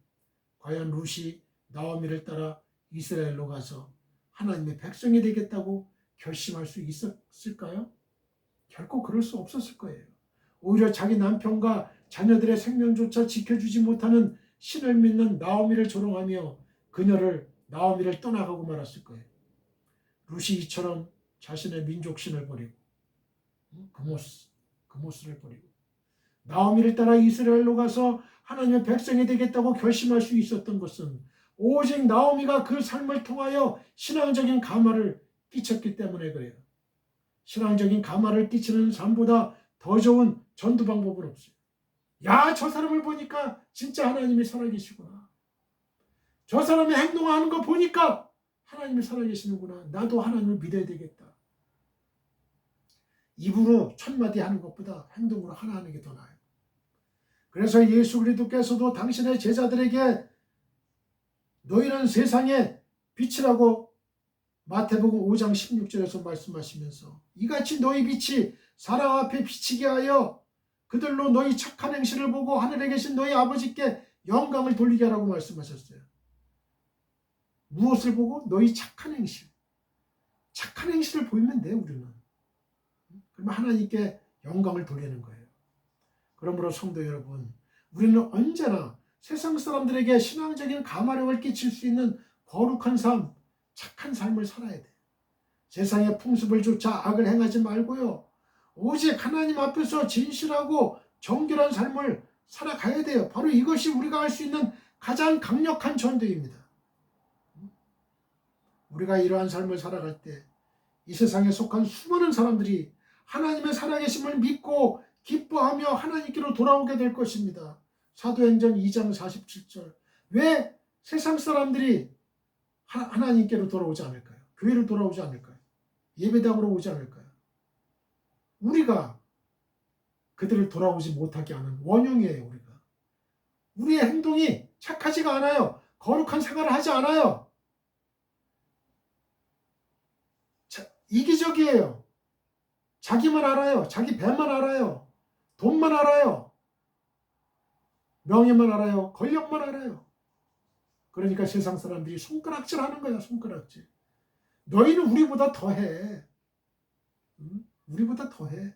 과연 룻이 나오미를 따라 이스라엘로 가서 하나님의 백성이 되겠다고 결심할 수 있었을까요? 결코 그럴 수 없었을 거예요. 오히려 자기 남편과 자녀들의 생명조차 지켜주지 못하는 신을 믿는 나오미를 조롱하며 나오미를 떠나가고 말았을 거예요. 룻이 이처럼 자신의 민족신을 버리고 그모스를 버리고 나오미를 따라 이스라엘로 가서 하나님의 백성이 되겠다고 결심할 수 있었던 것은 오직 나오미가 그 삶을 통하여 신앙적인 감화를 끼쳤기 때문에 그래요. 신앙적인 감화를 끼치는 삶보다 더 좋은 전도 방법은 없어요. 야, 저 사람을 보니까 진짜 하나님이 살아계시구나. 저 사람의 행동하는 거 보니까 하나님이 살아계시는구나. 나도 하나님을 믿어야 되겠다. 입으로 천마디 하는 것보다 행동으로 하나 하는 게 더 나아요. 그래서 예수 그리스도께서도 당신의 제자들에게 너희는 세상의 빛이라고 마태복음 5장 16절에서 말씀하시면서 이같이 너희 빛이 사람 앞에 비치게 하여 그들로 너희 착한 행실을 보고 하늘에 계신 너희 아버지께 영광을 돌리게 하라고 말씀하셨어요. 무엇을 보고? 너희 착한 행실. 착한 행실을 보이면 돼 우리는. 그러면 하나님께 영광을 돌리는 거예요. 그러므로 성도 여러분, 우리는 언제나 세상 사람들에게 신앙적인 감화력을 끼칠 수 있는 거룩한 삶, 착한 삶을 살아야 돼. 세상의 풍습을 쫓아 악을 행하지 말고요. 오직 하나님 앞에서 진실하고 정결한 삶을 살아가야 돼요. 바로 이것이 우리가 할 수 있는 가장 강력한 전도입니다. 우리가 이러한 삶을 살아갈 때 이 세상에 속한 수많은 사람들이 하나님의 살아계심을 믿고 기뻐하며 하나님께로 돌아오게 될 것입니다. 사도행전 2장 47절. 왜 세상 사람들이 하나님께로 돌아오지 않을까요? 교회로 돌아오지 않을까요? 예배당으로 오지 않을까요? 우리가 그들을 돌아오지 못하게 하는 원흉이에요. 우리의 행동이 착하지가 않아요. 거룩한 생활을 하지 않아요. 이기적이에요. 자기만 알아요. 자기 배만 알아요. 돈만 알아요. 명예만 알아요. 권력만 알아요. 그러니까 세상 사람들이 손가락질 하는 거야. 손가락질. 너희는 우리보다 더해. 우리보다 더해.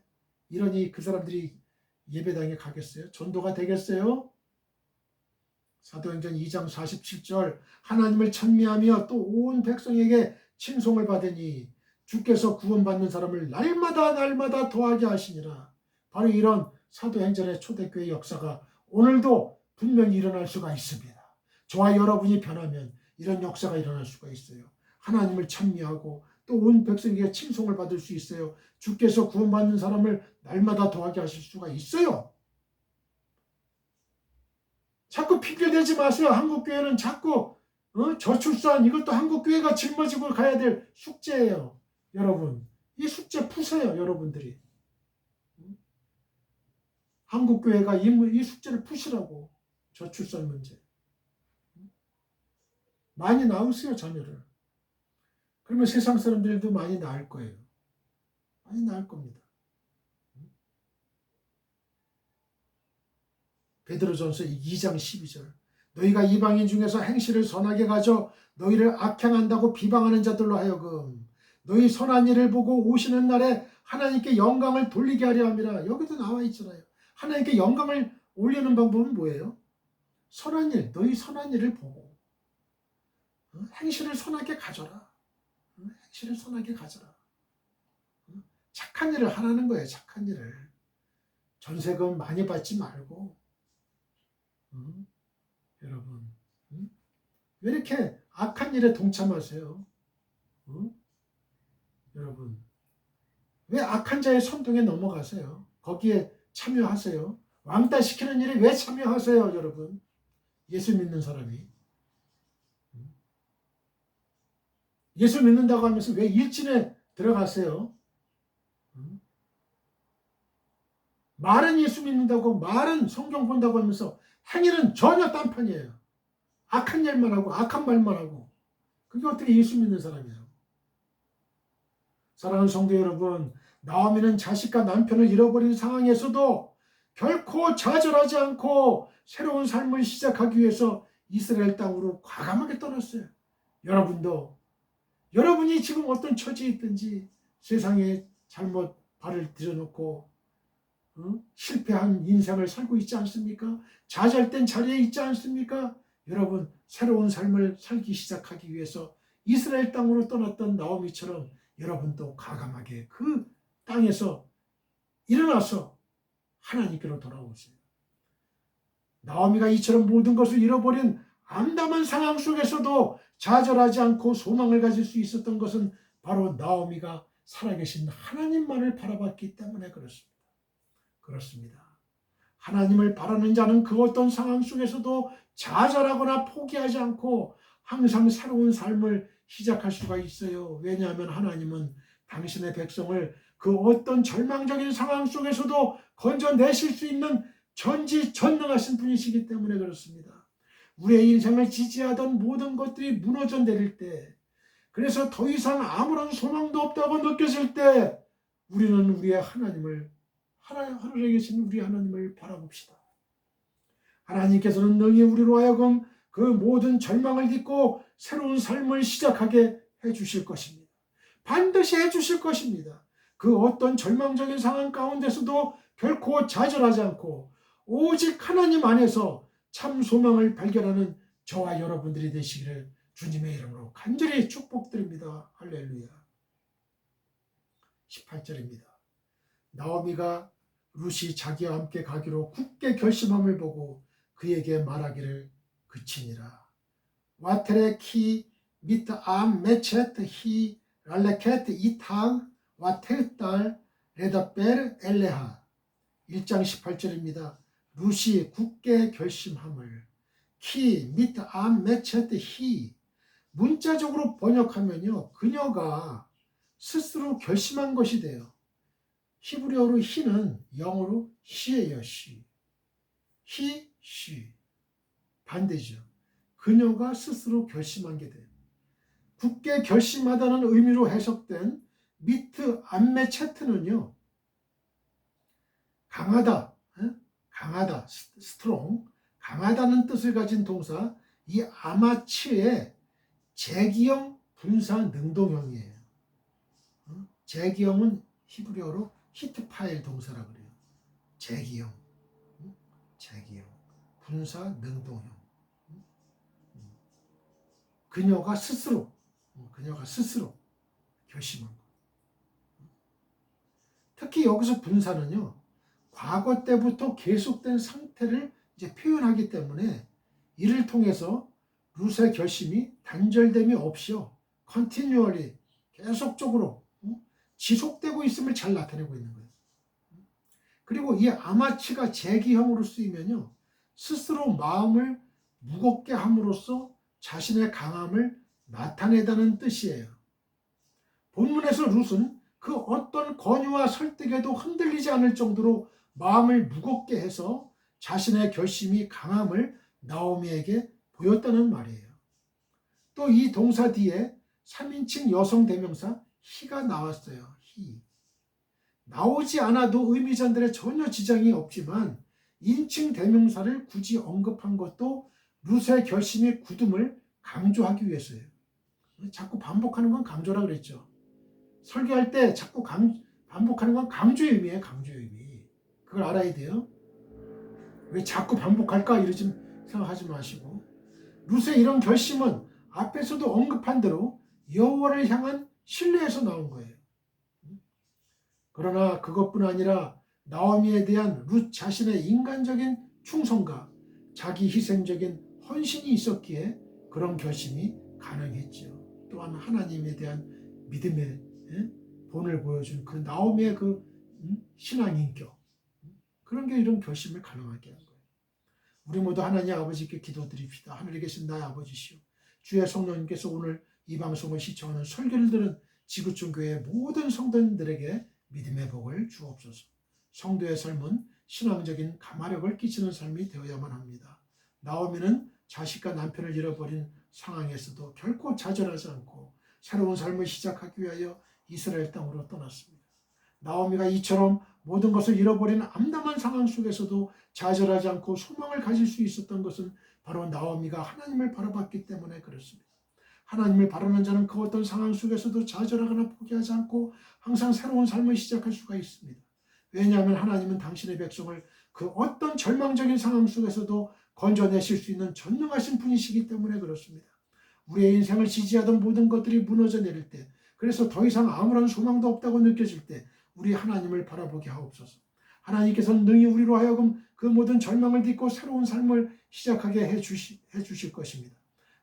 이러니 그 사람들이 예배당에 가겠어요? 전도가 되겠어요? 사도행전 2장 47절. 하나님을 찬미하며 또 온 백성에게 칭송을 받으니 주께서 구원받는 사람을 날마다 더하게 하시니라. 바로 이런 사도행전의 초대교회 역사가 오늘도 분명히 일어날 수가 있습니다. 저와 여러분이 변하면 이런 역사가 일어날 수가 있어요. 하나님을 찬미하고 또 온 백성에게 칭송을 받을 수 있어요. 주께서 구원받는 사람을 날마다 더하게 하실 수가 있어요. 자꾸 핑계대지 마세요. 한국교회는 자꾸 저출산, 이것도 한국교회가 짊어지고 가야 될 숙제예요. 여러분, 이 숙제 푸세요. 여러분들이. 한국교회가 이 숙제를 푸시라고. 저출산 문제. 많이 낳으세요. 자녀를. 그러면 세상 사람들도 많이 낳을 거예요. 많이 낳을 겁니다. 베드로전서 2장 12절. 너희가 이방인 중에서 행실을 선하게 가져 너희를 악행한다고 비방하는 자들로 하여금 너희 선한 일을 보고 오시는 날에 하나님께 영광을 돌리게 하려 함이라. 여기도 나와 있잖아요. 하나님께 영광을 올리는 방법은 뭐예요? 선한 일, 너희 선한 일을 보고 행실을 선하게 가져라. 행실을 선하게 가져라. 착한 일을 하라는 거예요. 착한 일을. 전세금 많이 받지 말고 여러분 왜 이렇게 악한 일에 동참하세요? 여러분 왜 악한 자의 선동에 넘어가세요? 거기에 참여하세요? 왕따 시키는 일에 왜 참여하세요? 여러분 예수 믿는 사람이 예수 믿는다고 하면서 왜 일진에 들어가세요? 말은 예수 믿는다고, 말은 성경 본다고 하면서 행위는 전혀 딴판이에요. 악한 일만 하고 악한 말만 하고. 그게 어떻게 예수 믿는 사람이에요? 사랑하는 성도 여러분, 나오미는 자식과 남편을 잃어버린 상황에서도 결코 좌절하지 않고 새로운 삶을 시작하기 위해서 이스라엘 땅으로 과감하게 떠났어요. 여러분도 여러분이 지금 어떤 처지에 있든지 세상에 잘못 발을 들여놓고 실패한 인생을 살고 있지 않습니까? 좌절된 자리에 있지 않습니까? 여러분 새로운 삶을 살기 시작하기 위해서 이스라엘 땅으로 떠났던 나오미처럼 여러분도 과감하게 그 땅에서 일어나서 하나님께로 돌아오세요. 나오미가 이처럼 모든 것을 잃어버린 암담한 상황 속에서도 좌절하지 않고 소망을 가질 수 있었던 것은 바로 나오미가 살아계신 하나님만을 바라봤기 때문에 그렇습니다. 하나님을 바라는 자는 그 어떤 상황 속에서도 좌절하거나 포기하지 않고 항상 새로운 삶을 시작할 수가 있어요. 왜냐하면 하나님은 당신의 백성을 그 어떤 절망적인 상황 속에서도 건져내실 수 있는 전지전능하신 분이시기 때문에 그렇습니다. 우리의 인생을 지지하던 모든 것들이 무너져 내릴 때, 그래서 더 이상 아무런 소망도 없다고 느껴질 때 우리는 우리의 하늘에 계신 우리 하나님을 바라봅시다. 하나님께서는 능히 우리로 하여금 그 모든 절망을 딛고 새로운 삶을 시작하게 해주실 것입니다. 반드시 해주실 것입니다. 그 어떤 절망적인 상황 가운데서도 결코 좌절하지 않고 오직 하나님 안에서 참 소망을 발견하는 저와 여러분들이 되시기를 주님의 이름으로 간절히 축복드립니다. 할렐루야. 18절입니다. 나오미가 룻이 자기와 함께 가기로 굳게 결심함을 보고 그에게 말하기를 그치니라. 와테레 키 미트 암 메체트 히 랄레케트 이탕 와테딸 레다벨 엘레하 1장 18절입니다. 룻이 굳게 결심함을 키 미트 암 메체트 히 문자적으로 번역하면요. 그녀가 스스로 결심한 것이 돼요. 히브리어로 히는 영어로 시예요. 시. 히, 시. 반대죠. 그녀가 스스로 결심한 게 돼요. 굳게 결심하다는 의미로 해석된 미트 암메체트는요. 강하다, 강하다, 스트롱, 강하다는 뜻을 가진 동사 이 아마치의 제기형 분사 능동형이에요. 제기형은 히브리어로 히트파일 동사라고 그래요. 제기형, 제기형, 분사 능동형. 그녀가 스스로 결심한 것. 특히 여기서 분사는요, 과거 때부터 계속된 상태를 이제 표현하기 때문에 이를 통해서 룻의 결심이 단절됨이 없이요, continually 계속적으로 지속되고 있음을 잘 나타내고 있는 거예요. 그리고 이 아마치가 제기형으로 쓰이면요, 스스로 마음을 무겁게 함으로써 자신의 강함을 나타내다는 뜻이에요. 본문에서 룻은 그 어떤 권유와 설득에도 흔들리지 않을 정도로 마음을 무겁게 해서 자신의 결심이 강함을 나오미에게 보였다는 말이에요. 또 이 동사 뒤에 3인칭 여성 대명사 히가 나왔어요. 히. 나오지 않아도 의미전달에 전혀 지장이 없지만 인칭 대명사를 굳이 언급한 것도 룻의 결심의 굳음을 강조하기 위해서예요. 자꾸 반복하는 건 강조라 그랬죠. 설교할 때 자꾸 반복하는 건 강조의 의미예요. 강조의 의미. 그걸 알아야 돼요. 왜 자꾸 반복할까 이러지 생각하지 마시고, 룻의 이런 결심은 앞에서도 언급한 대로 여호와를 향한 신뢰에서 나온 거예요. 그러나 그것뿐 아니라 나오미에 대한 룻 자신의 인간적인 충성과 자기 희생적인 헌신이 있었기에 그런 결심이 가능했죠. 또한 하나님에 대한 믿음의 본을 보여준 그 나오미의 그 신앙 인격, 그런 게 이런 결심을 가능하게 한 거예요. 우리 모두 하나님 아버지께 기도드립시다. 하늘에 계신 나의 아버지시오, 주의 성령님께서 오늘 이 방송을 시청하는 설교를 들은 지구촌 교회 모든 성도님들에게 믿음의 복을 주옵소서. 성도의 삶은 신앙적인 감화력을 끼치는 삶이 되어야만 합니다. 나오미는 자식과 남편을 잃어버린 상황에서도 결코 좌절하지 않고 새로운 삶을 시작하기 위하여 이스라엘 땅으로 떠났습니다. 나오미가 이처럼 모든 것을 잃어버린 암담한 상황 속에서도 좌절하지 않고 소망을 가질 수 있었던 것은 바로 나오미가 하나님을 바라봤기 때문에 그렇습니다. 하나님을 바라는 자는 그 어떤 상황 속에서도 좌절하거나 포기하지 않고 항상 새로운 삶을 시작할 수가 있습니다. 왜냐하면 하나님은 당신의 백성을 그 어떤 절망적인 상황 속에서도 건져내실 수 있는 전능하신 분이시기 때문에 그렇습니다. 우리의 인생을 지지하던 모든 것들이 무너져 내릴 때, 그래서 더 이상 아무런 소망도 없다고 느껴질 때 우리 하나님을 바라보게 하옵소서. 하나님께서는 능히 우리로 하여금 그 모든 절망을 딛고 새로운 삶을 시작하게 해주실 것입니다.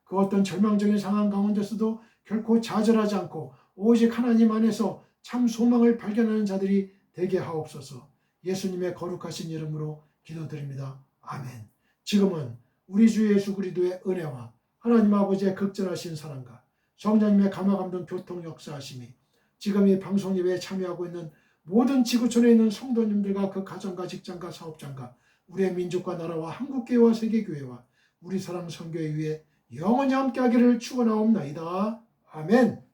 그 어떤 절망적인 상황 가운데서도 결코 좌절하지 않고 오직 하나님 안에서 참 소망을 발견하는 자들이 되게 하옵소서. 예수님의 거룩하신 이름으로 기도드립니다. 아멘. 지금은 우리 주 예수 그리스도의 은혜와 하나님 아버지의 극진하신 사랑과 성령님의 감화감동 교통 역사하심이 지금 이 방송 예배에 참여하고 있는 모든 지구촌에 있는 성도님들과 그 가정과 직장과 사업장과 우리의 민족과 나라와 한국교회와 세계교회와 우리 사랑 선교회 위에 영원히 함께하기를 축원하옵나이다. 아멘.